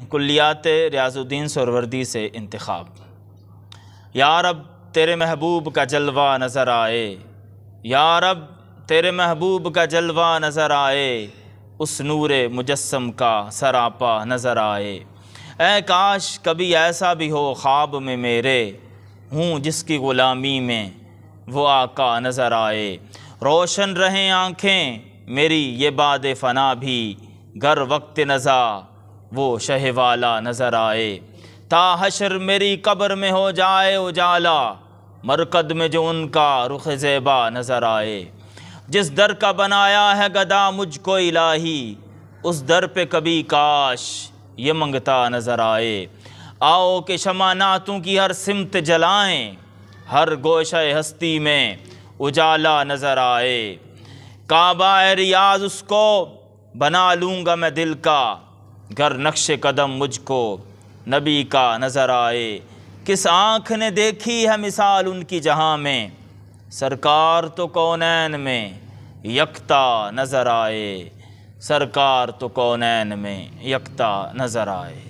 کلیات ریاض الدین سہروردی سے انتخاب۔ یا رب تیرے محبوب کا جلوہ نظر آئے، یا رب تیرے محبوب کا جلوہ نظر آئے، اس نور مجسم کا سراپا نظر آئے۔ اے کاش کبھی ایسا بھی ہو خواب میں میرے، ہوں جس کی غلامی میں وہ آقا نظر آئے۔ روشن رہیں آنکھیں میری یہ باد فنا بھی، گر وقت نزا وہ شہ والا نظر آئے۔ تا حشر میری قبر میں ہو جائے اجالا، مرقد میں جو ان کا رخ زیبا نظر آئے۔ جس در کا بنایا ہے گدا مجھ کو الہی، اس در پہ کبھی کاش یہ منگتا نظر آئے۔ آؤ کہ شمع نعتوں کی ہر سمت جلائیں، ہر گوشہ ہستی میں اجالا نظر آئے۔ کعبہ ریاض اس کو بنا لوں گا میں دل کا، گر نقش قدم مجھ کو نبی کا نظر آئے۔ کس آنکھ نے دیکھی ہے مثال ان کی جہاں میں، سرکار تو کونین میں یکتا نظر آئے، سرکار تو کونین میں یکتا نظر آئے۔